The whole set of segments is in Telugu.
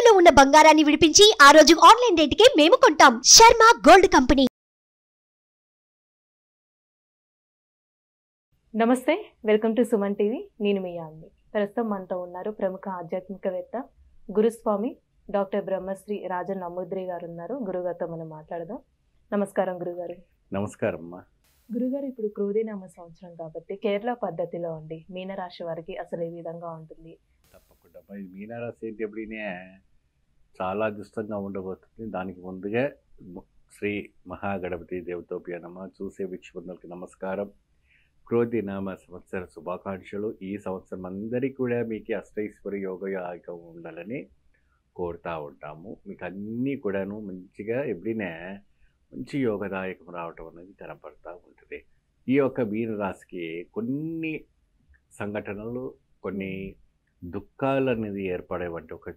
తాకట్టులో ఉన్న బంగారాన్ని విడిపించి ఆ రోజు ఆన్లైన్ రేటుకే మేము కొంటాం. Sharma gold company. నమస్తే, వెల్కమ్ టు సుమన్ టీవీ. నేను మీ యామ్ని. ప్రస్తుతం మనతో ఉన్నారు ప్రముఖ ఆధ్యాత్మికవేత్త గురుస్వామి డాక్టర్ బ్రహ్మశ్రీ రాజన్ నమూద్రి గారు ఉన్నారు. గురుగారితో మనం మాట్లాడదాం. నమస్కారం గురుగారు. నమస్కారం అమ్మా. గురుగారు, ఇప్పుడు క్రోధినామ సంవత్సరం కాబట్టి కేరళ పద్ధతిలో అండి మీనరాశి వారికి అసలు ఏ విధంగా ఉంటుంది? తప్పకుండా ఈ మీనరాశి ఏంటి ఎప్పుడైనా చాలా అదృష్టంగా ఉండబోతుంది. దానికి ముందుగా శ్రీ మహాగణపతి దేవతోప్య నమ. చూసే వీక్షకులకు నమస్కారం. క్రోధినామ సంవత్సర శుభాకాంక్షలు. ఈ సంవత్సరం అందరికీ కూడా మీకు అష్టైశ్వర్య యోగయాగం ఉండాలని కోరుతూ ఉంటాము. మీకు అన్నీ కూడాను మంచిగా ఎప్పుడైనా మంచి యోగదాయకం రావటం అనేది కనపడుతూ ఉంటుంది. ఈ యొక్క మీనరాశికి కొన్ని సంఘటనలు, కొన్ని దుఃఖాలు అనేది ఏర్పడే వంటి ఒక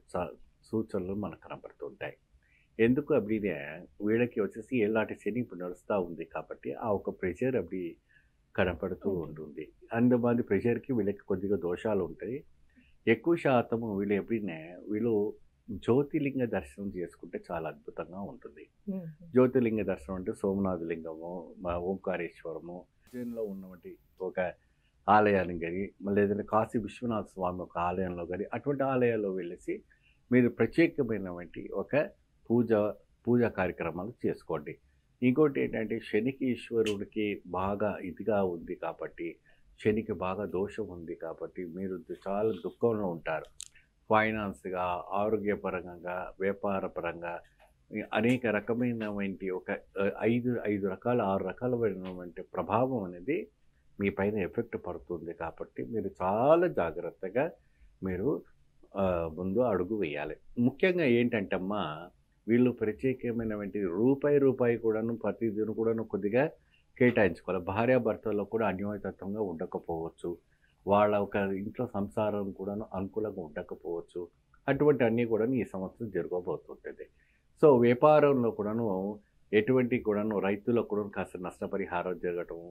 సూచనలు మనకు కనపడుతుంటాయి. ఎందుకు అప్పుడే వీళ్ళకి వచ్చేసి ఎలాంటి శని ఇప్పుడు నడుస్తూ ఉంది కాబట్టి ఆ ఒక ప్రెషర్ అప్పుడు కనపడుతూ ఉంటుంది. అందుమంది ప్రెషర్కి వీళ్ళకి కొద్దిగా దోషాలు ఉంటాయి. ఎక్కువ శాతము వీళ్ళు ఎప్పుడైనా వీళ్ళు జ్యోతిలింగ దర్శనం చేసుకుంటే చాలా అద్భుతంగా ఉంటుంది. జ్యోతిలింగ దర్శనం అంటే సోమనాథ లింగము, ఓంకారేశ్వరము, ఉజ్జయినిలో ఉన్నటువంటి ఒక ఆలయాన్ని కానీ, మళ్ళీ ఏదైనా కాశీ విశ్వనాథ స్వామి ఒక ఆలయంలో కానీ అటువంటి ఆలయాల్లో వెళ్ళేసి మీరు ప్రత్యేకమైనటువంటి ఒక పూజా కార్యక్రమాలు చేసుకోండి. ఇంకోటి ఏంటంటే శనికి ఈశ్వరుడికి బాగా ఇదిగా ఉంది కాబట్టి, శనికి బాగా దోషం ఉంది కాబట్టి మీరు చాలా దుఃఖంలో ఉంటారు. ఫైనాన్స్గా, ఆరోగ్యపరంగా, వ్యాపారపరంగా అనేక రకమైనటువంటి ఒక 5 రకాల 6 రకాలైనటువంటి ప్రభావం అనేది మీ పైన ఎఫెక్ట్ పడుతుంది. కాబట్టి మీరు చాలా జాగ్రత్తగా మీరు ముందు అడుగు వేయాలి. ముఖ్యంగా ఏంటంటే అమ్మా, వీళ్ళు ప్రత్యేకమైనటువంటి రూపాయి కూడాను ప్రతిదిన కూడాను కొద్దిగా కేటాయించుకోవాలి. భార్యాభర్తల్లో కూడా అన్యోన్యతత్వంగా ఉండకపోవచ్చు. వాళ్ళ ఒక ఇంట్లో సంసారం కూడాను అనుకూలంగా ఉండకపోవచ్చు. అటువంటి అన్నీ కూడా ఈ సంవత్సరం జరగబోతుంటుంది. సో వ్యాపారంలో కూడాను ఎటువంటి కూడాను రైతులకు కూడా కాస్త నష్టపరిహారం జరగటము,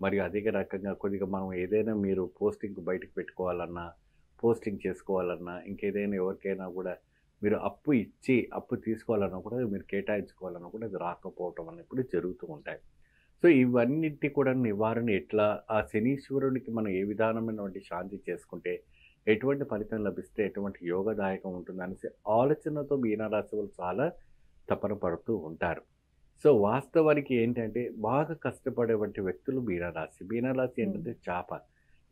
మరియు అదే రకంగా కొద్దిగా మనం ఏదైనా మీరు పోస్టింగ్ బయటకు పెట్టుకోవాలన్నా, పోస్టింగ్ చేసుకోవాలన్నా, ఇంకేదైనా ఎవరికైనా కూడా మీరు అప్పు తీసుకోవాలన్నా కూడా మీరు కేటాయించుకోవాలన్నా కూడా అది రాకపోవటం అనేప్పుడు జరుగుతూ ఉంటాయి. సో ఇవన్నిటి కూడా నివారణ ఎట్లా, ఆ శనీశ్వరునికి మనం ఏ విధానమైనటువంటి శాంతి చేసుకుంటే ఎటువంటి ఫలితం లభిస్తే ఎటువంటి యోగదాయకం ఉంటుంది అనేసి ఆలోచనతో మీనరాశి వాళ్ళు చాలా తపన పడుతూ ఉంటారు. సో వాస్తవానికి ఏంటంటే బాగా కష్టపడేటువంటి వ్యక్తులు మీనరాశి. మీనరాశి ఏంటంటే చేప,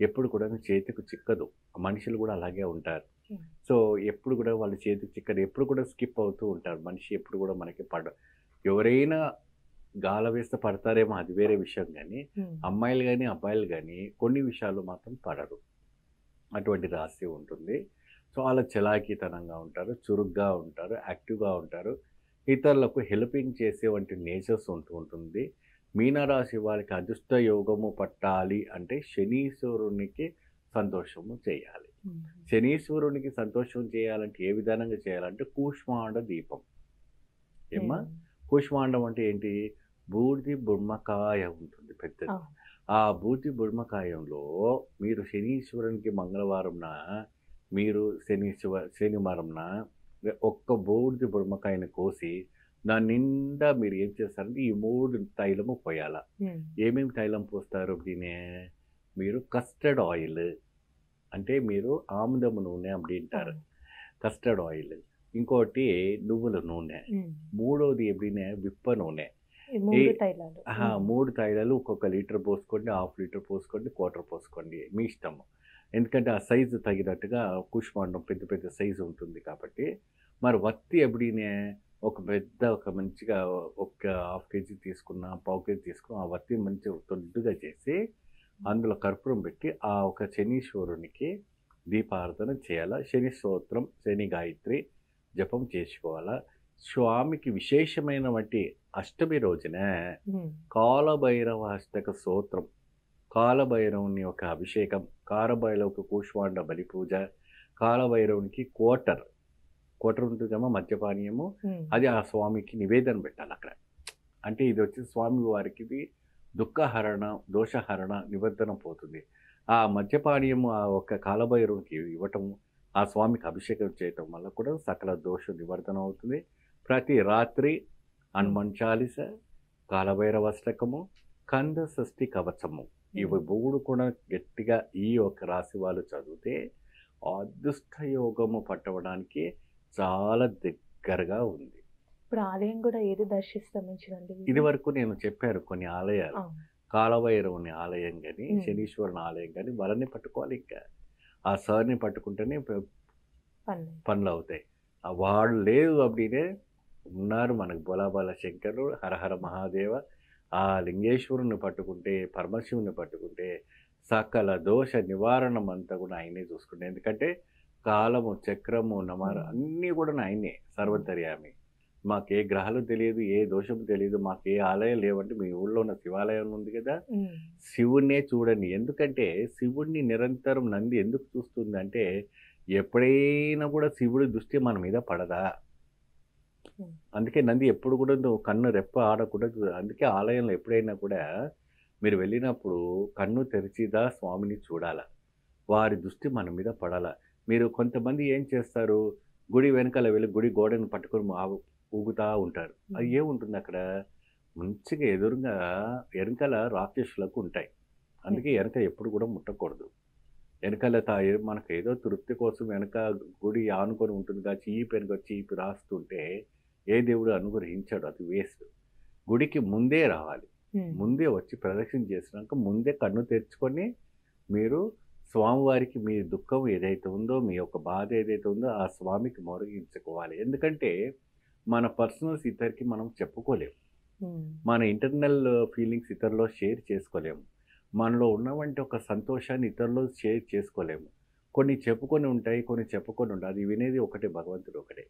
ఎప్పుడు కూడా చేతికి చిక్కదు. మనుషులు కూడా అలాగే ఉంటారు. సో ఎప్పుడు కూడా వాళ్ళ చేతికి చిక్కదు, ఎప్పుడు కూడా స్కిప్ అవుతూ ఉంటారు. మనిషి ఎప్పుడు కూడా మనకి ఎవరైనా గాల వేస్తే పడతారేమో, అది వేరే విషయం. కానీ అమ్మాయిలు కానీ అబ్బాయిలు కానీ కొన్ని విషయాలు మాత్రం పడరు. అటువంటి రాశి ఉంటుంది. సో అలా చలాకీతనంగా ఉంటారు, చురుగ్గా ఉంటారు, యాక్టివ్గా ఉంటారు. ఇతరులకు హెల్పింగ్ చేసే వంటి నేచర్స్ ఉంటుంది. మీనరాశి వారికి అదృష్ట యోగము పట్టాలి అంటే శనీశ్వరునికి సంతోషము చేయాలి. శనీశ్వరునికి సంతోషం చేయాలంటే ఏ విధానంగా చేయాలంటే కూష్మాండ దీపం. ఏమ్మా, కూష్మాండం అంటే ఏంటి? బూడిది బుర్మకాయ ఉంటుంది పెద్దది. ఆ బూడిది బుర్మకాయంలో మీరు శనీశ్వరునికి మంగళవారంన, మీరు శనివారంన ఒక్క బూడిది బుర్మకాయని కోసి దాని నిండా మీరు ఏం చేస్తారంటే ఈ 3 తైలము పోయాల. ఏమేమి తైలం పోస్తారు దీనే? మీరు కస్టర్డ్ ఆయిల్ అంటే మీరు ఆముదము నూనె అంటారు, కస్టర్డ్ ఆయిల్. ఇంకోటి నువ్వుల నూనె. మూడోది ఎప్పుడైనా విప్ప నూనె. 3 తైలాలు ఒక్కొక్క లీటర్ పోసుకోండి, 1/2 లీటర్ పోసుకోండి, 1/4 పోసుకోండి, మీ ఇష్టము. ఎందుకంటే ఆ సైజు తగినట్టుగా కూష్మాండం పెద్ద సైజు ఉంటుంది కాబట్టి. మరి వత్తి ఎప్పుడైనా ఒక మంచిగా ఒక 1/2 కేజీ తీసుకున్న, 1/4 కేజీ తీసుకున్న ఆ వత్తి మంచిగా తొడ్డుగా చేసి అందులో కర్పూరం పెట్టి ఆ ఒక శనీశ్వరునికి దీపారాధన చేయాలా. శని స్తోత్రం, శని గాయత్రి జపం చేసుకోవాలా. స్వామికి విశేషమైనటువంటి అష్టమి రోజున కాలభైరవ అష్టక స్తోత్రం, కాలభైరవుని యొక్క అభిషేకం, కాలభైరవుకి కూష్మాండ బలి పూజ, కాలభైరవునికి కోటర్ ఉంటుంది కమ్మా మద్యపానీయము, అది ఆ స్వామికి నివేదన పెట్టాలి అక్కడ. అంటే ఇది వచ్చి స్వామి వారికి దుఃఖహరణ, దోషహరణ, నివర్ధన పోతుంది. ఆ మద్యపానీయము ఆ ఒక్క కాలభైరవునికి ఇవ్వటము, ఆ స్వామికి అభిషేకం చేయటం వల్ల కూడా సకల దోష నివర్తన అవుతుంది. ప్రతి రాత్రి హనుమాన్ చాలీస, కాలభైరవ అష్టకము, కంద షష్ఠి కవచము, ఇవి 3 కూడా గట్టిగా ఈ యొక్క రాశి వాళ్ళు చదివితే అదృష్ట యోగము పట్టవడానికి చాలా దగ్గరగా ఉంది. ఇప్పుడు ఆలయం కూడా ఏది దర్శిస్తాం మంచిదండి? ఇది వరకు నేను చెప్పాను కొన్ని ఆలయాలు, కాలభైరవుని ఆలయం కానీ, శనీశ్వరుని ఆలయం కానీ, వాళ్ళని పట్టుకోవాలి. ఇంకా ఆ సార్ని పట్టుకుంటేనే పనులు అవుతాయి. వాళ్ళు లేదు అప్పుడే ఉన్నారు మనకు బోలాబాల శంకరుడు, హరహర మహాదేవ. ఆ లింగేశ్వరుని పట్టుకుంటే, పరమశివుని పట్టుకుంటే సకల దోష నివారణం అంతా కూడా ఆయనే చూసుకుంటే. ఎందుకంటే కాలము, చక్రము, నమర అన్నీ కూడా ఆయనే సర్వంతర్యామి. మాకు ఏ గ్రహాలు తెలియదు, ఏ దోషము తెలియదు, మాకు ఏ ఆలయం లేవంటే మీ ఊళ్ళో ఉన్న శివాలయం ఉంది కదా, శివుణ్ణే చూడండి. ఎందుకంటే శివుణ్ణి నిరంతరం నంది ఎందుకు చూస్తుంది అంటే, ఎప్పుడైనా కూడా శివుడి దృష్టి మన మీద పడదా. అందుకే నంది ఎప్పుడు కూడా కన్ను రెప్ప ఆడకూడదు. అందుకే ఆలయంలో ఎప్పుడైనా కూడా మీరు వెళ్ళినప్పుడు కన్ను తెరిచిదా స్వామిని చూడాల, వారి దృష్టి మన మీద పడాల. మీరు కొంతమంది ఏం చేస్తారు, గుడి వెనకాల వెళ్ళి గుడి గోడను పట్టుకొని ఊగుతూ ఉంటారు. అది ఏముంటుంది అక్కడ, మంచిగా ఎదురుగా వెనకాల రాక్షసులకు ఉంటాయి. అందుకే వెనక ఎప్పుడు కూడా ముట్టకూడదు. వెనకాల మనకు ఏదో తృప్తి కోసం వెనక గుడి ఆనుకొని ఉంటుంది కదా, చీపు వెనక చీపు రాస్తుంటే ఏ దేవుడు అనుగ్రహించాడు, అది వేస్ట్. గుడికి ముందే రావాలి, ముందే వచ్చి ప్రదక్షిణ చేసినాక ముందే కన్ను తెరుచుకొని మీరు స్వామివారికి మీ దుఃఖం ఏదైతే ఉందో, మీ యొక్క బాధ ఏదైతే ఉందో ఆ స్వామికి మొరగించుకోవాలి. ఎందుకంటే మన పర్సనల్స్ ఇతరికి మనం చెప్పుకోలేము, మన ఇంటర్నల్ ఫీలింగ్స్ ఇతరులో షేర్ చేసుకోలేము, మనలో ఉన్నవంటి ఒక సంతోషాన్ని ఇతరులో షేర్ చేసుకోలేము. కొన్ని చెప్పుకొని ఉంటాయి, కొన్ని చెప్పుకొని ఉంటాయి. అది వినేది ఒకటే, భగవంతుడు ఒకటే.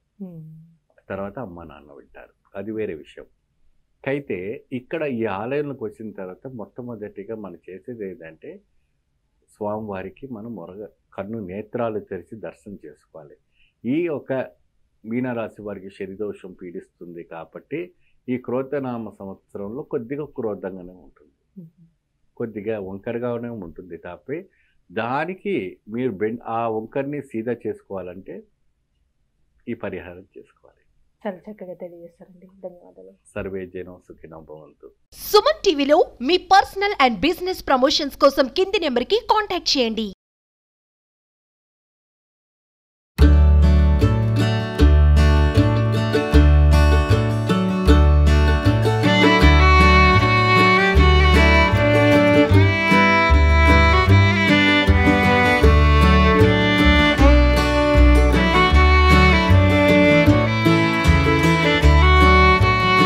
తర్వాత అమ్మ నాన్న వింటారు, అది వేరే విషయం. అయితే ఇక్కడ ఈ ఆలయంలోకి వచ్చిన తర్వాత మొట్టమొదటిగా మనం చేసేది ఏంటంటే స్వామివారికి మనం కన్ను నేత్రాలు తెరిచి దర్శనం చేసుకోవాలి. ఈ ఒక మీనరాశి వారికి శనిదోషం పీడిస్తుంది కాబట్టి ఈ క్రోధనామ సంవత్సరంలో కొద్దిగా క్రోధంగానే ఉంటుంది, కొద్దిగా వంకరగానే ఉంటుంది. తప్పి దానికి మీరు ఆ వంకర్ని సీదా చేసుకోవాలంటే ఈ పరిహారం చేసుకోవాలి. చాలా చక్కగా తెలియజేస్తారండి, ధన్యవాదాలు. సర్వే జనం సుఖినో భవంతు. సుమన్ టీవీలో మీ పర్సనల్ అండ్ బిజినెస్ ప్రమోషన్స్ కోసం కింది నెంబర్కి కాంటాక్ట్ చేయండి.